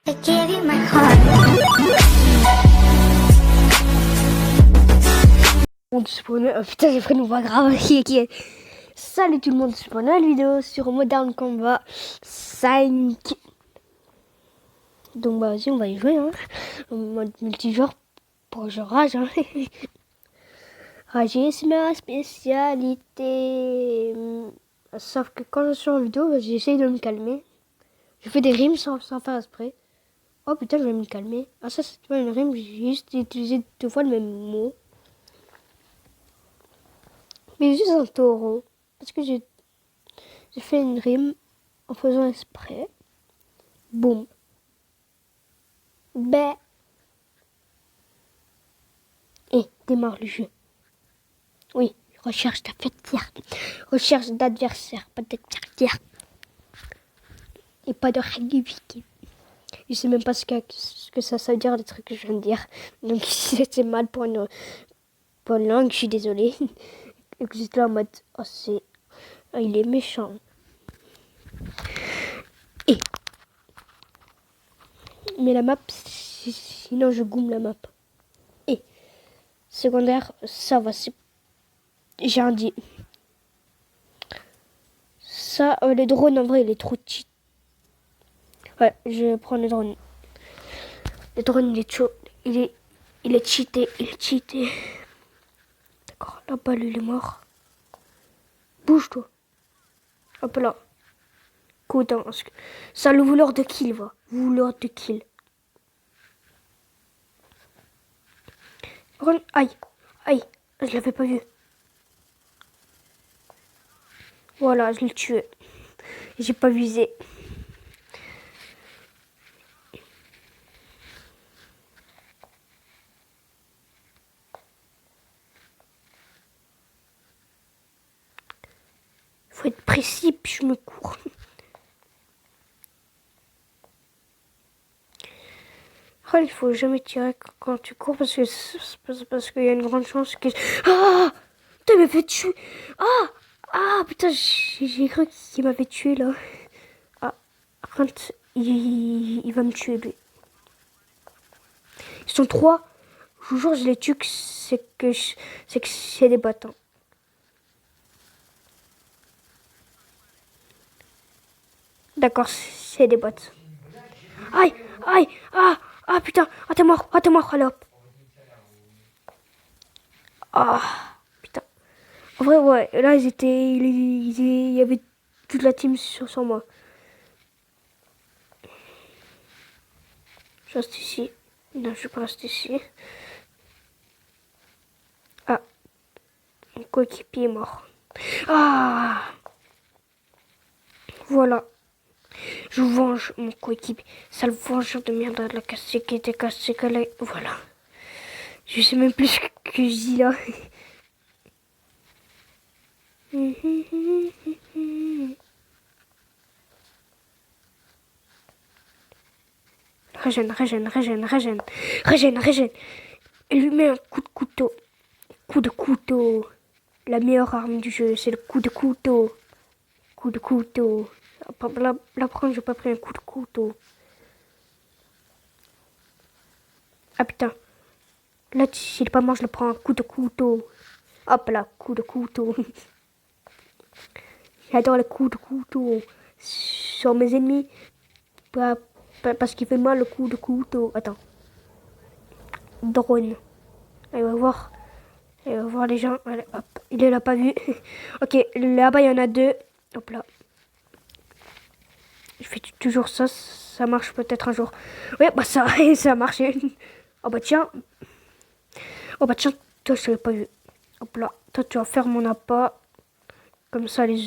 I gave you my heart. Monde spawn. Oh, putain, j'ai pris une voix grave. Ok. Salut tout le monde, c'est pour une nouvelle vidéo sur Modern Combat 5. Donc bah vas-y, on va y jouer hein. En mode multijoueur pour je rage hein. Rager c'est ma spécialité. Sauf que quand je suis en vidéo, bah, j'essaye de me calmer. Je fais des rimes sans faire exprès. Oh putain, je vais me calmer. Ah ça c'est pas une rime, j'ai juste utilisé 2 fois le même mot. Mais juste un taureau. Parce que j'ai fait une rime en faisant exprès. Boum. Ben. Et démarre le jeu. Oui, recherche d'adversaire. Recherche d'adversaire, pas d'adversaire. Et pas de régulier. Je sais même pas ce que ça veut dire, les trucs que je viens de dire. Donc si c'était mal pour une langue, je suis désolée. Et que j'étais là en mode, oh c'est... Oh, il est méchant. Et... Mais la map, sinon je gomme la map. Et... Secondaire, ça va, c'est... J'ai un dit. Ça, le drone, en vrai, il est trop cheat. Ouais, je prends le drone. Le drone, il est chaud. Il est cheaté. Il est cheaté. D'accord, là-bas, lui, il est mort. Bouge-toi. Hop là. Écoute, hein, ça, le voleur de kill, va. Voleur de kill. Aïe. Aïe. Je l'avais pas vu. Voilà, je l'ai tué. J'ai pas visé. Faut être précis, puis je me cours. Il faut jamais tirer quand tu cours parce qu'il y a une grande chance que... Ah! Putain, il m'avait tué. Putain, j'ai cru qu'il m'avait tué là. Ah, quand il va me tuer lui. Ils sont 3. Je vous jure, je les tue, c'est que c'est des battants. D'accord, c'est des bots. Aïe, aïe, putain, t'es mort, allez hop. Putain. En vrai, ouais, là, il y avait toute la team sur moi. Je reste ici. Non, je vais pas rester ici. Ah, mon coéquipier est mort. Voilà. Je venge mon coéquipier. Sale vengeur de merde, la cassée qui était cassée. Voilà. Je sais même plus ce que je dis là. Régène. Il lui met un coup de couteau. Coup de couteau. La meilleure arme du jeu, c'est le coup de couteau. Coup de couteau. Là, j'ai pas pris un coup de couteau. Ah putain. Là, s'il est pas mort, je le prends un coup de couteau. Hop là, coup de couteau. J'adore les coups de couteau sur mes ennemis. Parce qu'il fait mal le coup de couteau. Attends. Drone. Allez, on va voir. Allez, on va voir les gens. Allez, hop. Il est là, pas vu. Ok, là-bas, il y en a 2. Hop là. Je fais toujours ça. Ça marche peut-être un jour. Ouais, bah ça a marché. Oh bah tiens. Toi, je t'avais pas vu. Hop là. Toi, tu vas faire mon appât. Comme ça, les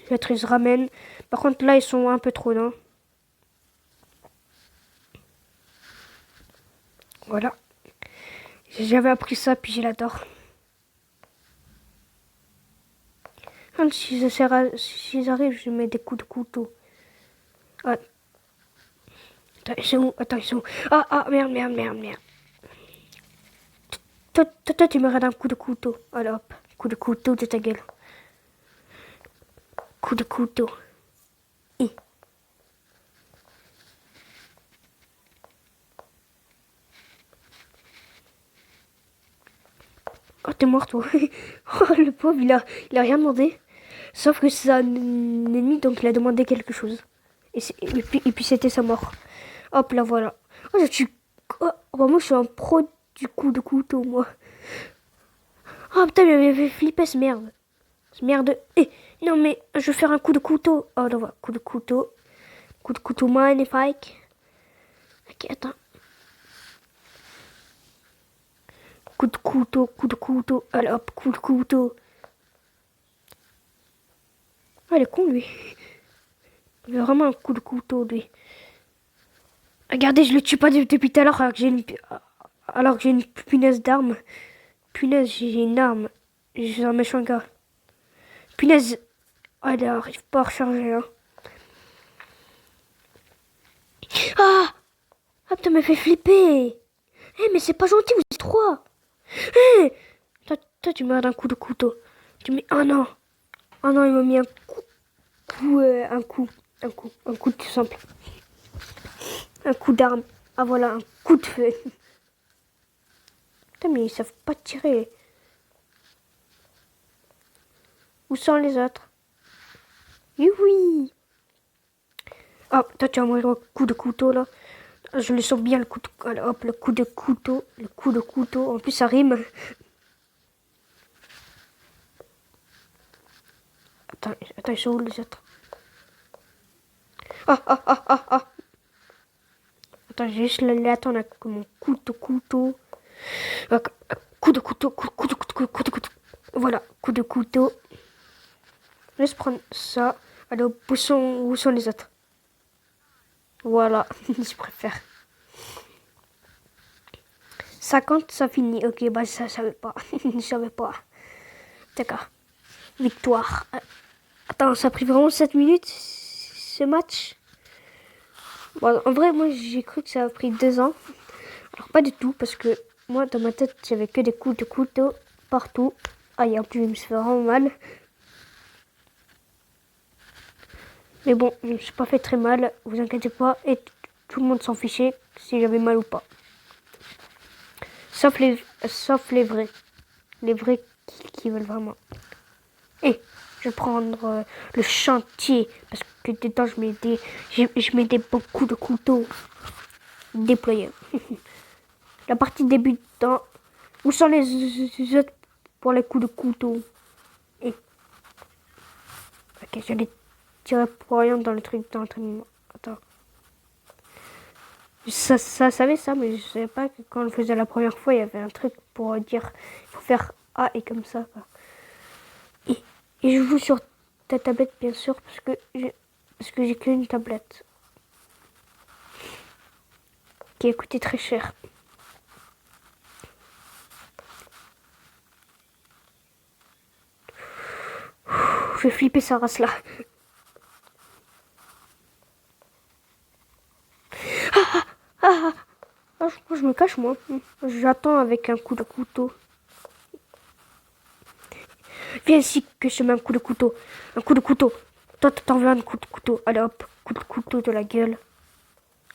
êtres, ils se ramènent. Par contre, là, ils sont un peu trop là. Voilà. J'avais appris ça, puis je l'adore. S'ils arrivent, je mets des coups de couteau. Ah. Attends, ils sont où? Merde. Toi, tu me rates un coup de couteau. Allez, hop. Coup de couteau de ta gueule. Coup de couteau. t'es mort, toi. Oh, le pauvre, il a rien demandé. Sauf que c'est un ennemi, donc il a demandé quelque chose. Et puis c'était sa mort. Hop, là, voilà. Oh, oh, bah, moi, je suis un pro du coup de couteau, moi. Oh, putain, il m'avait fait flipper, ce merde. Ce merde. Eh, non, mais je vais faire un coup de couteau. Oh, là, voilà. Coup de couteau. Coup de couteau magnifique. Ok, attends. Coup de couteau, coup de couteau. Allez, hop, coup de couteau. Ah, il est con, lui. Il a vraiment un coup de couteau, lui. Regardez, je le tue pas depuis tout à l'heure alors que j'ai une punaise d'arme. Punaise, j'ai une arme. J'ai un méchant gars. Punaise. Ah, il arrive pas à recharger, hein. Ah! Ah, putain, m'a fait flipper. Eh, mais c'est pas gentil, vous êtes trois. Eh! Toi, tu m'as un coup de couteau. Tu mets... Oh non. Oh non, il m'a mis un coup tout simple. Un coup d'arme. Ah voilà, un coup de feu. Putain, mais ils savent pas tirer. Où sont les autres? Oui, oui. Ah, toi, tu as mourir un coup de couteau, là. Je le sens bien, le coup de... Allez, hop, le coup de couteau. Le coup de couteau. En plus, ça rime. Attends, ils sont où, les autres? Ah. Attends, j'ai juste les attendre avec mon coup de couteau. Coup de couteau, coup de couteau. Voilà, coup de couteau. Laisse prendre ça. Allez, où sont les autres? Voilà, je préfère. 50, ça finit. Ok, bah ça, je savais pas. Je savais pas. D'accord. Victoire. Attends, ça a pris vraiment 7 minutes, ce match. Bon, en vrai, moi, j'ai cru que ça a pris 2 ans. Alors, pas du tout, parce que moi, dans ma tête, j'avais que des coups de couteau partout. Aïe, en plus, je me suis fait vraiment mal. Mais bon, je me suis pas fait très mal, vous inquiétez pas. Et tout le monde s'en fichait si j'avais mal ou pas. Sauf les vrais. Les vrais qui veulent vraiment. Et je vais prendre le chantier. Parce que dedans, je mettais beaucoup de couteaux déployés. La partie débutant. Où sont les autres pour les coups de couteau? Et. Ok, j'allais tirer pour rien dans le truc d'entraînement. Attends. Ça savait ça, mais je savais pas que quand on le faisait la première fois, il y avait un truc pour dire il faut faire A et comme ça. Quoi. Et je joue sur ta tablette, bien sûr, parce que j'ai qu'une tablette qui a coûté très cher. Je vais flipper sa race là. Je me cache moi. J'attends avec un coup de couteau. Viens ici que je te mets un coup de couteau. Un coup de couteau. Toi, t'en veux un coup de couteau. Allez hop, coup de couteau de la gueule.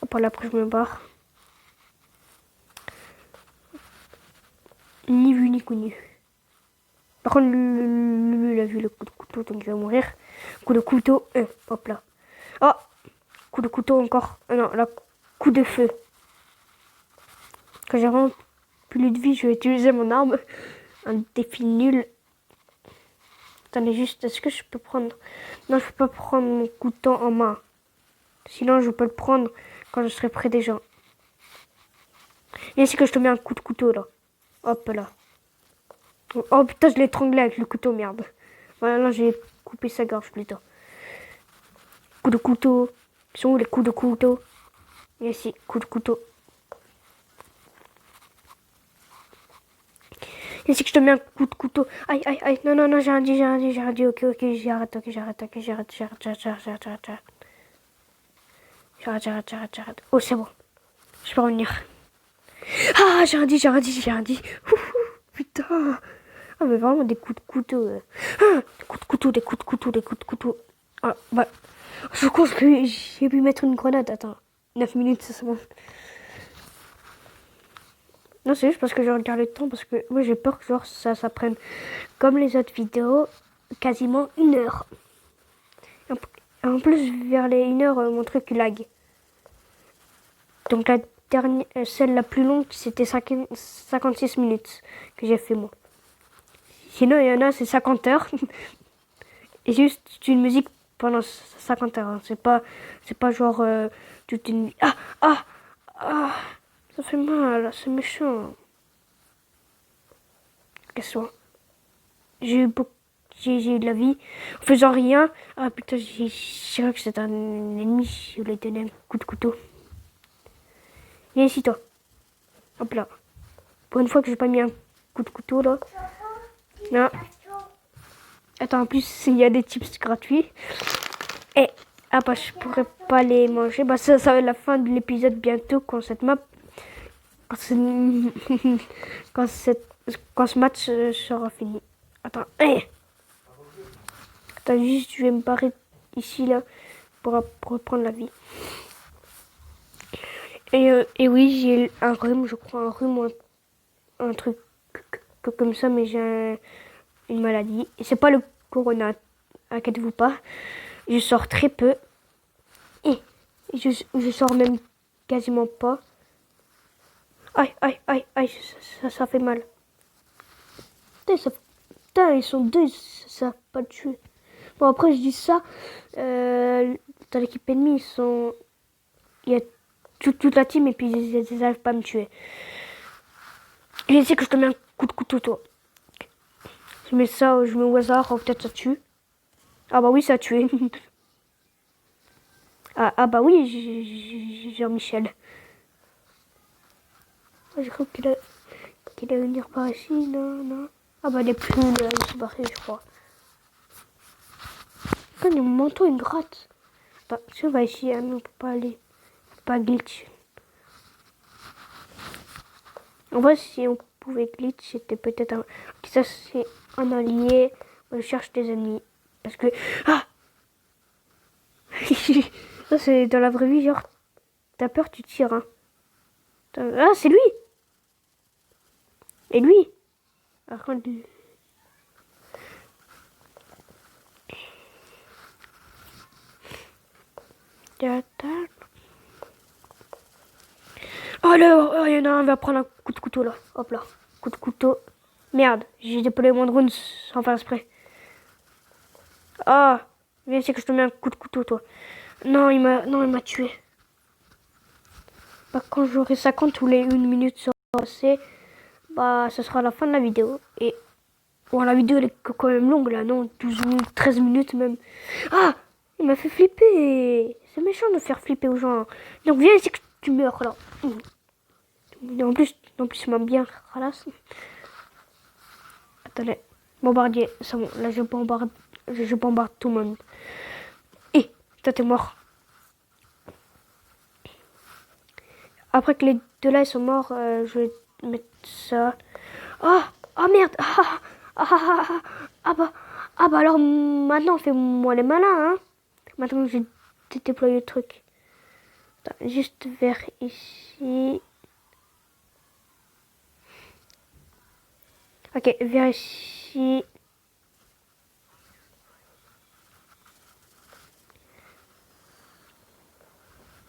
Hop là, après je me barre. Ni vu ni connu. Par contre, lui, il a vu le coup de couteau, donc il va mourir. Coup de couteau, hop là. Oh, coup de couteau encore. Non, là, coup de feu. Quand j'ai vraiment plus de vie, je vais utiliser mon arme. Un défi nul. Attendez juste, est-ce que je peux prendre... Non, je peux pas prendre mon couteau en main. Sinon, je peux le prendre quand je serai près des gens. Et c'est que je te mets un coup de couteau, là. Hop là. Oh putain, je l'ai étranglé avec le couteau, merde. Voilà, là, j'ai coupé sa gorge plutôt. Coup de couteau. Ils sont où les coups de couteau? Et ici, coup de couteau. Et c'est que je te mets un coup de couteau. Aïe, aïe, aïe. Non, j'ai rien dit. Ok, j'arrête. J'arrête. Oh, c'est bon. Je peux revenir. Ah, j'ai rien dit. Putain. Ah, mais vraiment des coups de couteau. Ah, des coups de couteau. Ah, bah. Je crois que j'ai pu mettre une grenade. Attends. 9 minutes, c'est bon. Non, c'est juste parce que je regarde le temps, parce que moi j'ai peur que genre ça prenne, comme les autres vidéos, quasiment 1 heure. En plus, vers les 1 heure, mon truc lag. Donc la dernière, celle la plus longue, c'était 56 minutes que j'ai fait moi. Sinon, il y en a, c'est 50 heures. Et juste une musique pendant 50 heures. Hein. C'est pas genre toute une... Ah, ça fait mal, c'est méchant. Qu'est-ce que soit. J'ai eu beaucoup, j'ai eu de la vie en faisant rien. Ah putain, j'ai cru que c'était un ennemi. Je voulais donner un coup de couteau. Viens ici, toi. Hop là. Pour une fois que j'ai pas mis un coup de couteau là. Non. Attends, en plus, il y a des chips gratuits. Et, ah bah, je pourrais pas les manger. Bah, ça va être la fin de l'épisode bientôt quand cette map. Quand, quand, quand ce match sera fini. Attends. Attends, juste, je vais me barrer ici là pour reprendre la vie. Et oui, j'ai un rhume, je crois, un rhume ou un truc comme ça, mais j'ai une maladie. Et c'est pas le corona, inquiétez-vous pas. Je sors très peu. Et je sors même quasiment pas. Aïe, ça fait mal. Putain, ils sont deux, ça va pas le tuer. Bon, après, je dis ça. Dans l'équipe ennemie, il y a toute la team et puis ils arrivent pas à me tuer. Je sais que je te mets un coup de couteau, toi. Je mets ça, je mets au hasard, peut-être ça tue. Ah bah oui, ça a tué. Ah bah oui, Jean-Michel. J'ai cru qu'il allait venir par ici, non. Ah bah il est plus là, il s'est barré, je crois. Quand mon manteau il me gratte. Bah, si on va ici, hein, on peut pas aller. Pas glitch. En vrai, si on pouvait glitch, c'était peut-être un... Ça, c'est un allié. Moi, je cherche des ennemis. Parce que... Ah ça, c'est dans la vraie vie, genre... T'as peur, tu tires, hein. Ah, c'est lui. Et lui. Par contre... Oh là, il y en a un, on va prendre un coup de couteau là. Hop là, coup de couteau. Merde, j'ai déployé mon drone sans faire exprès. Ah, viens, c'est que je te mets un coup de couteau toi. Non, il m'a tué. Bah, quand j'aurai 50 ou les 1 minute sur passé, bah, ce sera la fin de la vidéo. Et bon, la vidéo elle est quand même longue là, non 12 minutes, 13 minutes même. Ah, il m'a fait flipper. C'est méchant de faire flipper aux gens. Donc viens, c'est que tu meurs là. En plus, il m'a bien ralasse. Attendez, bombardier, c'est bon, là je bombarde tout le monde. Et, toi t'es mort. Après que les deux là ils sont morts, je vais mettre ça. Oh merde. Ah bah alors maintenant fais-moi les malins, hein. Maintenant je vais déployer le truc. Attends, juste vers ici. Ok, vers ici.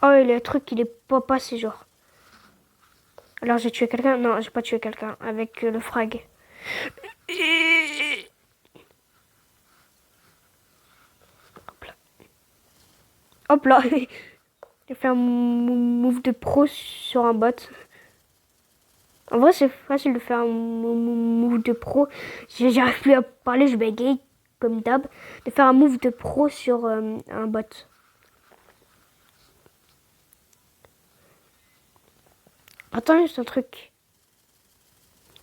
Oh, et le truc, il est pas passé, genre. Alors, j'ai tué quelqu'un? Non, j'ai pas tué quelqu'un avec le frag. Hop là. Hop là. J'ai fait un move de pro sur un bot. En vrai, c'est facile de faire un move de pro. J'arrive plus à parler, je bégaye comme d'hab. De faire un move de pro sur un bot. Attends, juste un truc.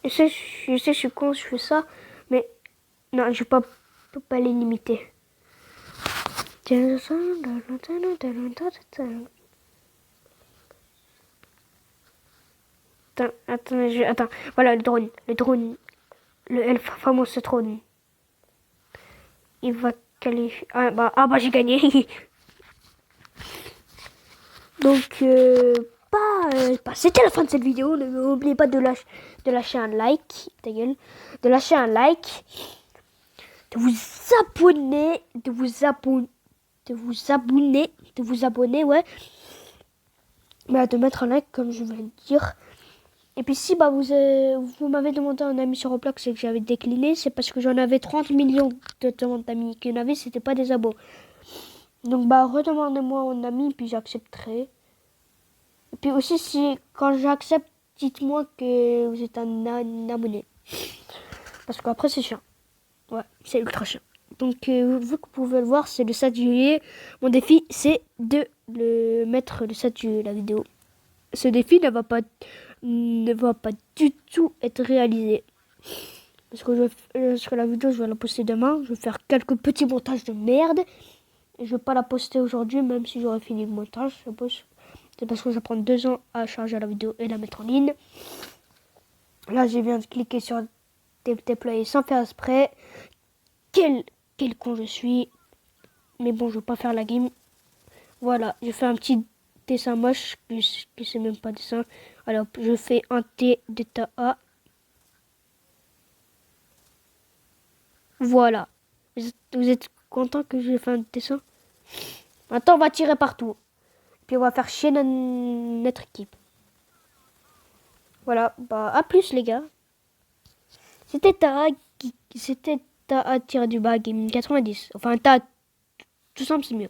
Je sais, je suis con, je fais ça, mais non, je peux pas les limiter. Attends, voilà le drone, le fameux drone. Il va qualifier. Ah bah j'ai gagné. Donc C'était la fin de cette vidéo. N'oubliez pas de lâcher un like. Ta gueule. De lâcher un like. De vous abonner. Ouais. Bah, de mettre un like, comme je vais le dire. Et puis si vous m'avez demandé un ami sur Roblox et que j'avais décliné, c'est parce que j'en avais 30 millions de demandes d'amis. Qu'il y en avait, c'était pas des abos. Donc redemandez-moi un ami, puis j'accepterai. Et puis aussi, quand j'accepte, dites-moi que vous êtes un abonné. Parce qu'après, c'est chiant. Ouais, c'est ultra chiant. Donc, vu que vous pouvez le voir, c'est le 7 juillet. Mon défi, c'est de le mettre le 7 juillet, la vidéo. Ce défi ne va pas du tout être réalisé. Parce que la vidéo, je vais la poster demain. Je vais faire quelques petits montages de merde. Et je vais pas la poster aujourd'hui, même si j'aurais fini le montage. C'est parce que ça prend 2 ans à charger la vidéo et la mettre en ligne. Là, je viens de cliquer sur déployer sans faire exprès. Quel con je suis. Mais bon, je vais pas faire la game. Voilà, je fais un petit dessin moche, que c'est même pas dessin. Alors, je fais un T d'état A. Voilà. Vous êtes content que j'ai fait un dessin? Maintenant, on va tirer partout. Puis on va faire chier notre équipe. Voilà, à plus les gars. C'était ta A tiré du bas game 90. Enfin, tout simple, c'est mieux.